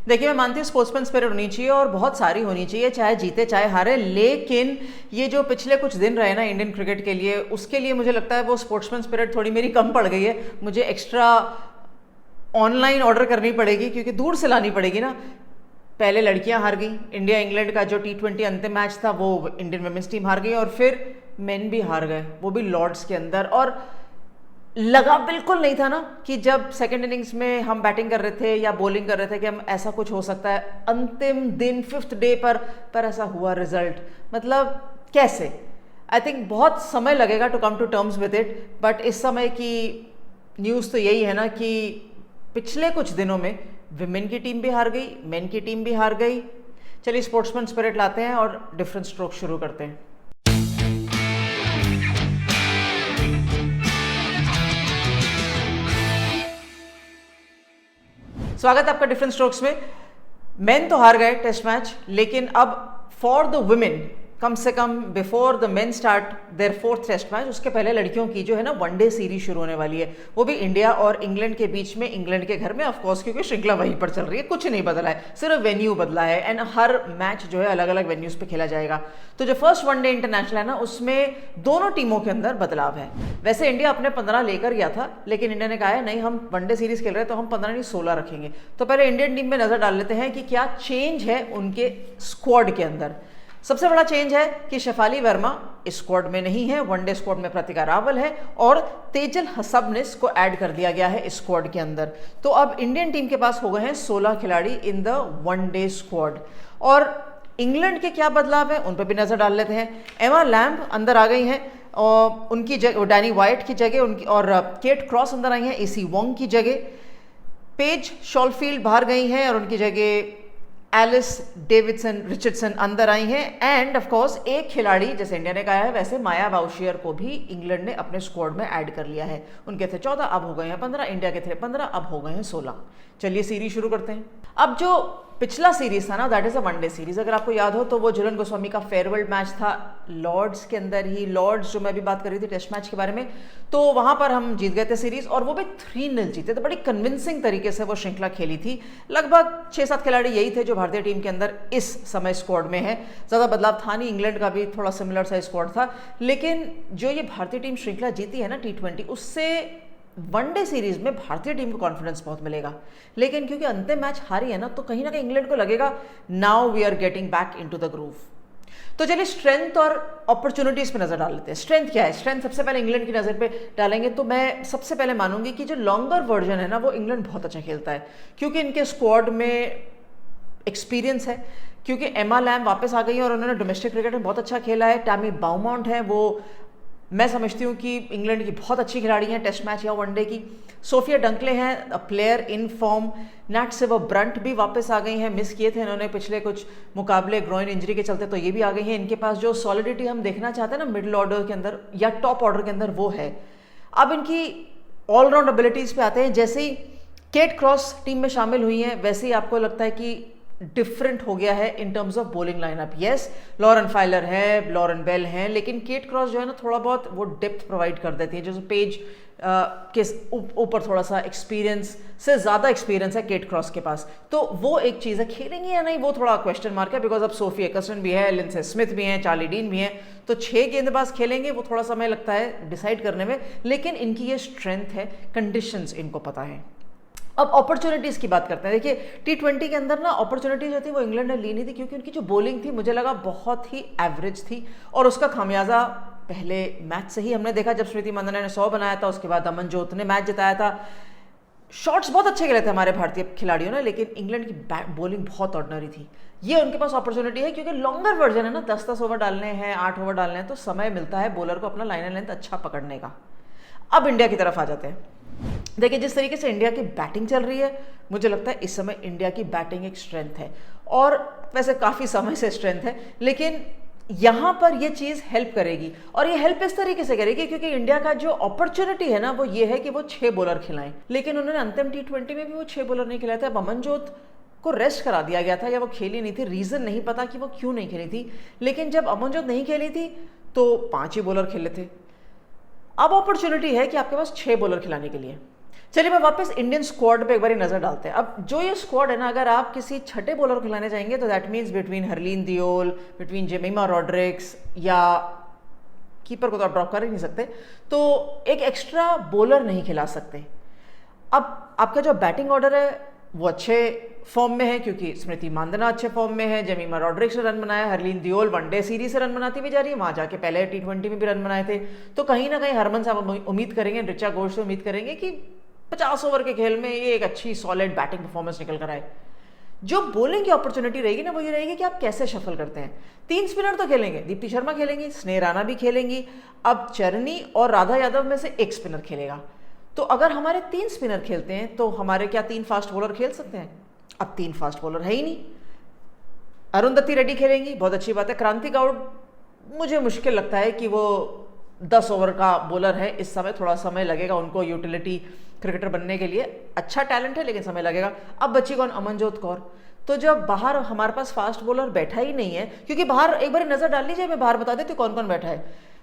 देखिए, मैं मानती हूँ स्पोर्ट्समैन स्पिरिट होनी चाहिए और बहुत सारी होनी चाहिए, चाहे जीते चाहे हारे। लेकिन ये जो पिछले कुछ दिन रहे ना इंडियन क्रिकेट के लिए, उसके लिए मुझे लगता है वो स्पोर्ट्समैन स्पिरिट थोड़ी मेरी कम पड़ गई है। मुझे एक्स्ट्रा ऑनलाइन ऑर्डर करनी पड़ेगी क्योंकि दूर से लानी पड़ेगी ना। पहले लड़कियां हार गई, इंडिया इंग्लैंड का जो T20 अंतिम मैच था वो इंडियन वुमेन्स टीम हार गई, और फिर मेन भी हार गए, वो भी लॉर्ड्स के अंदर। और लगा बिल्कुल नहीं था ना कि जब सेकंड इनिंग्स में हम बैटिंग कर रहे थे या बॉलिंग कर रहे थे कि हम ऐसा कुछ हो सकता है। अंतिम दिन 5th डे पर ऐसा हुआ रिजल्ट। मतलब कैसे? आई थिंक बहुत समय लगेगा to come to terms with it, but इस समय की न्यूज़ तो यही है ना कि पिछले कुछ दिनों में विमेन की टीम भी हार गई, मेन की टीम भी हार गई। चलिए स्पोर्ट्समैन स्पिरिट लाते हैं और डिफरेंट स्ट्रोक शुरू करते हैं। स्वागत है आपका डिफरेंट स्ट्रोक्स में। मेन तो हार गए टेस्ट मैच, लेकिन अब फॉर द वुमेन, कम से कम before the men start their 4th test match, उसके पहले लड़कियों की जो है ना वनडे सीरीज शुरू होने वाली है, वो भी इंडिया और इंग्लैंड के बीच में, इंग्लैंड के घर में ऑफकोर्स, क्योंकि श्रृंखला वहीं पर चल रही है। कुछ नहीं बदला है, सिर्फ वेन्यू बदला है, एंड हर मैच जो है अलग अलग वेन्यूज पे खेला जाएगा। तो जो फर्स्ट वनडे इंटरनेशनल है ना, उसमें दोनों टीमों के अंदर बदलाव है। वैसे इंडिया अपने 15 लेकर गया था, लेकिन इंडिया ने कहा है नहीं, हम वनडे सीरीज खेल रहे हैं तो हम 15 नहीं 16 रखेंगे। तो पहले इंडियन टीम में नजर डाल लेते हैं कि क्या चेंज है उनके स्क्वाड के अंदर। सबसे बड़ा चेंज है कि शेफाली वर्मा इस स्क्वाड में नहीं है, वनडे स्क्वाड में प्रतिका रावल है, और तेजल हसबनिस को ऐड कर दिया गया है इस स्क्वाड के अंदर। तो अब इंडियन टीम के पास हो गए हैं 16 खिलाड़ी इन द वनडे स्क्वाड। और इंग्लैंड के क्या बदलाव है उन पर भी नजर डाल लेते हैं। एमा लैम्ब अंदर आ गई हैं और उनकी जगह डैनी वाइट की जगह उनकी, और केट क्रॉस अंदर आई हैं एसी वोंग की जगह। पेज शॉलफील्ड बाहर गई हैं और उनकी जगह एलिस डेविडसन रिचर्डसन अंदर आई हैं। एंड ऑफ कोर्स एक खिलाड़ी, जैसे इंडिया ने कहा है वैसे माया बाउशियर को भी इंग्लैंड ने अपने स्क्वाड में ऐड कर लिया है। उनके थे 14, अब हो गए हैं 15, इंडिया के थे 15, अब हो गए हैं 16। चलिए सीरीज शुरू करते हैं। अब जो पिछला सीरीज था ना, that is a one day series. अगर आपको याद हो तो वो झूलन गोस्वामी का फेयरवेल मैच था लॉर्ड्स के अंदर ही। लॉर्ड्स जो मैं भी बात कर रही थी टेस्ट मैच के बारे में, तो वहां पर हम जीत गए थे सीरीज, और वो भी 3-0 जीते थे। बड़ी कन्विंसिंग तरीके से वो श्रृंखला खेली थी। लगभग 6-7 खिलाड़ी यही थे जो भारतीय टीम के अंदर इस समय स्क्वाड में है। ज्यादा बदलाव था नहीं, इंग्लैंड का भी थोड़ा सिमिलर सा स्क्वाड था। लेकिन जो ये भारतीय टीम श्रृंखला जीती है ना T20, उससे वनडे सीरीज में भारतीय टीम को कॉन्फिडेंस बहुत मिलेगा। लेकिन क्योंकि अंतिम मैच हारी है ना, तो कहीं ना कहीं इंग्लैंड को लगेगा now we are getting back into the groove. तो चलिए स्ट्रेंथ और अपॉर्चुनिटीज पे नजर डाल लेते हैं। स्ट्रेंथ क्या है? स्ट्रेंथ सबसे पहले इंग्लैंड की नजर पे डालेंगे तो मैं सबसे पहले मानूंगी कि जो लॉन्गर वर्जन है ना, वो इंग्लैंड बहुत अच्छा खेलता है, क्योंकि इनके स्क्वाड में एक्सपीरियंस है। क्योंकि एमा लैम्ब वापस आ गई है और उन्होंने डोमेस्टिक क्रिकेट में बहुत अच्छा खेला है। टैमी बाउमाउंट है, वो मैं समझती हूँ कि इंग्लैंड की बहुत अच्छी खिलाड़ी हैं टेस्ट मैच या वनडे की। सोफिया डंकले हैं a player in form. Nat Sciver Brunt भी वापस आ गई हैं, मिस किए थे इन्होंने पिछले कुछ मुकाबले ग्रोइन इंजरी के चलते, तो ये भी आ गई हैं। इनके पास जो सॉलिडिटी हम देखना चाहते हैं ना मिडिल ऑर्डर के अंदर या टॉप ऑर्डर के अंदर, वो है। अब इनकी ऑलराउंड एबिलिटीज पे आते हैं। जैसे ही केट क्रॉस टीम में शामिल हुई हैं, वैसे ही आपको लगता है कि डिफरेंट हो गया है in terms of bowling lineup. Yes, Lauren Filer है, लॉरेन बेल हैं, लेकिन केट क्रॉस जो है ना थोड़ा बहुत वो डेप्थ प्रोवाइड कर देती है। जैसे पेज के ऊपर थोड़ा सा एक्सपीरियंस से ज़्यादा एक्सपीरियंस है केट क्रॉस के पास, तो वो एक चीज़ है। खेलेंगे या नहीं वो थोड़ा क्वेश्चन मार्क है, बिकॉज अब सोफी एकस्टन भी है, लिंडसे स्मिथ भी हैं, चार्ली डीन भी हैं, तो 6 गेंदबाज खेलेंगे, वो थोड़ा समय लगता है डिसाइड करने में। लेकिन इनकी ये स्ट्रेंथ है, कंडीशंस इनको पता है। अब अपॉर्चुनिटीज़ की बात करते हैं। देखिए T20 के अंदर ना अपॉर्चुनिटीज जो थी वो इंग्लैंड ने ली नहीं थी, क्योंकि उनकी जो बॉलिंग थी मुझे लगा बहुत ही एवरेज थी, और उसका खामियाजा पहले मैच से ही हमने देखा जब स्मृति मंदाना ने 100 बनाया था। उसके बाद अमनजोत ने मैच जिताया था। शॉट्स बहुत अच्छे खेले थे हमारे भारतीय खिलाड़ियों ने, लेकिन इंग्लैंड की बॉलिंग बहुत ऑर्डिनरी थी। ये उनके पास अपॉर्चुनिटी है, क्योंकि लॉन्गर वर्जन है ना, 10-10 ओवर डालने हैं, 8 ओवर डालने हैं, तो समय मिलता है बॉलर को अपना लाइन एंड लेंथ अच्छा पकड़ने का। अब इंडिया की तरफ आ जाते हैं। देखिए जिस तरीके से इंडिया की बैटिंग चल रही है, मुझे लगता है इस समय इंडिया की बैटिंग एक स्ट्रेंथ है, और वैसे काफ़ी समय से स्ट्रेंथ है, लेकिन यहाँ पर ये चीज़ हेल्प करेगी। और ये हेल्प इस तरीके से करेगी क्योंकि इंडिया का जो अपॉर्चुनिटी है ना, वो ये है कि वो 6 बॉलर खिलाएं, लेकिन उन्होंने अंतिम T20 में भी वो 6 बॉलर नहीं खिलाए थे। अब अमनजोत को रेस्ट करा दिया गया था या वो खेली नहीं थी, रीज़न नहीं पता कि वो क्यों नहीं खेली थी, लेकिन जब अमनजोत नहीं खेली थी तो 5 ही बॉलर खेले थे। अब अपॉर्चुनिटी है कि आपके पास 6 बॉलर खिलाने के लिए। चलिए मैं वापस इंडियन स्क्वाड पे एक बार नजर डालते हैं। अब जो ये स्क्वाड है ना, अगर आप किसी छठे बॉलर को खिलाने जाएंगे तो that means between Harleen Deol, between Jemimah Rodrigues, या कीपर को तो आप ड्रॉप कर ही नहीं सकते, तो एक एक्स्ट्रा बॉलर नहीं खिला सकते। अब आपका जो बैटिंग ऑर्डर है वो अच्छे फॉर्म में है, क्योंकि स्मृति मांदना अच्छे फॉर्म में है, जेमिमा रॉड्रिक्स ने रन बनाया, हरलीन दियोल वनडे सीरीज से रन बनाती भी जा रही है, वहां जाके पहले T20 में भी रन बनाए थे। तो कहीं ना कहीं हरमन साहब उम्मीद करेंगे, ऋचा घोष से उम्मीद करेंगे कि 50 ओवर के खेल में ये एक अच्छी सॉलिड बैटिंग परफॉर्मेंस निकल कर आए। जो बॉलिंग की अपॉर्चुनिटी रहेगी ना, वो ये रहेगी कि आप कैसे शफल करते हैं। 3 स्पिनर तो खेलेंगे, दीप्ति शर्मा खेलेंगी, स्नेह राणा भी खेलेंगी, अब चरनी और राधा यादव में से एक स्पिनर खेलेगा। तो अगर हमारे 3 स्पिनर खेलते हैं तो हमारे क्या 3 फास्ट बॉलर खेल सकते हैं? अब 3 फास्ट बॉलर है ही नहीं। अरुंधति रेड्डी खेलेंगी, बहुत अच्छी बात है। क्रांति गौड़ मुझे मुश्किल लगता है कि वो 10 ओवर का बॉलर है इस समय, थोड़ा समय लगेगा उनको यूटिलिटी क्रिकेटर बनने के लिए। अच्छा टैलेंट है लेकिन समय लगेगा। अब बच्ची कौन? अमनजोत कौर। तो जब बाहर हमारे पास फास्ट बॉलर बैठा ही नहीं है, क्योंकि बाहर एक बार नजर डाल लीजिए, मैं बाहर बता देती हूँ कौन कौन बैठा है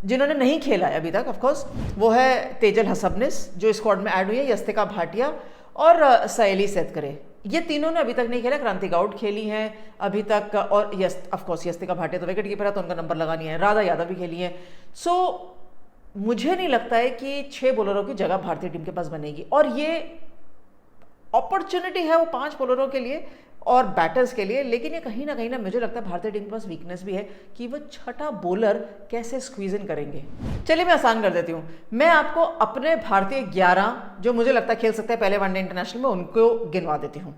जिन्होंने नहीं खेला है अभी तक। ऑफकोर्स वो है तेजल हसबनिस जो स्क्वाड में ऐड हुई है, यस्तिका भाटिया और सहेली सेतकरे। ये तीनों ने अभी तक नहीं खेला। क्रांति गौड़ खेली हैं अभी तक, और ऑफकोर्स यस्तिका भाटिया तो विकेट कीपर है तो उनका नंबर लगा नहीं है। राधा यादव भी खेली है। सो मुझे नहीं लगता है कि 6 बॉलरों की जगह भारतीय टीम के पास बनेगी, और ये अपॉर्चुनिटी है वो 5 बॉलरों के लिए और बैटर्स के लिए। लेकिन ये कहीं ना मुझे लगता है भारतीय टीम के पास वीकनेस भी है कि वो छठा बॉलर कैसे स्क्वीज इन करेंगे। चलिए मैं आसान कर देती हूँ, मैं आपको अपने भारतीय 11 जो मुझे लगता है खेल सकते हैं पहले वनडे इंटरनेशनल में, उनको गिनवा देती हूँ।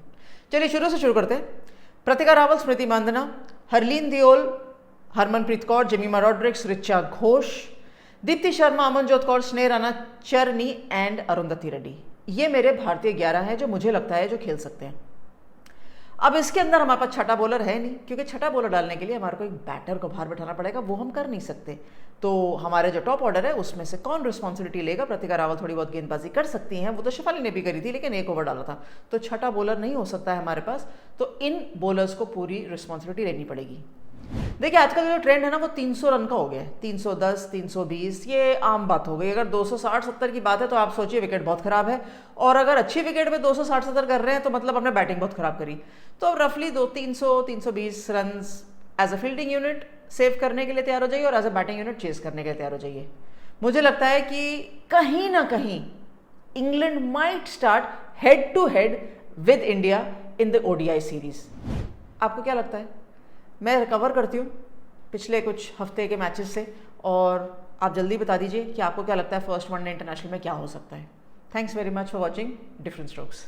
चलिए शुरू से शुरू करते हैं। प्रतिका रावल, स्मृति मांदना, हरलीन दियोल, हरमनप्रीत कौर, जेमिमा रॉड्रिक्स, ऋचा घोष, दीप्ति शर्मा, अमनजोत कौर, स्नेह राणा, चरनी एंड अरुंधति रेड्डी। ये मेरे भारतीय 11 हैं जो मुझे लगता है जो खेल सकते हैं। अब इसके अंदर हमारे पास छठा बॉलर है नहीं, क्योंकि छठा बॉलर डालने के लिए हमारे को एक बैटर को बाहर बैठाना पड़ेगा, वो हम कर नहीं सकते। तो हमारे जो टॉप ऑर्डर है उसमें से कौन रिस्पॉन्सिबिलिटी लेगा? प्रतिका रावल थोड़ी बहुत गेंदबाजी कर सकती हैं, वो तो शिफाली ने भी करी थी लेकिन 1 ओवर डाला था, तो छठा बॉलर नहीं हो सकता है हमारे पास। तो इन बॉलर्स को पूरी रिस्पॉन्सिबिलिटी लेनी पड़ेगी। देखिए आजकल जो ट्रेंड है ना वो 300 रन का हो गया है, 310, 320, ये आम बात हो गई। अगर 260-70 की बात है तो आप सोचिए विकेट बहुत खराब है, और अगर अच्छी विकेट में 260-70 कर रहे हैं तो मतलब आपने बैटिंग बहुत खराब करी। तो अब रफली 300-320 run as a fielding unit save करने के लिए तैयार हो जाइए और as a batting unit chase करने के लिए तैयार हो जाइए। मुझे लगता है कि कहीं ना कहीं England might start head to head with India in the ODI series. आपको क्या लगता है? मैं रिकवर करती हूँ पिछले कुछ हफ्ते के मैचेस से, और आप जल्दी बता दीजिए कि आपको क्या लगता है फर्स्ट वनडे इंटरनेशनल में क्या हो सकता है। Thanks very much for watching different strokes.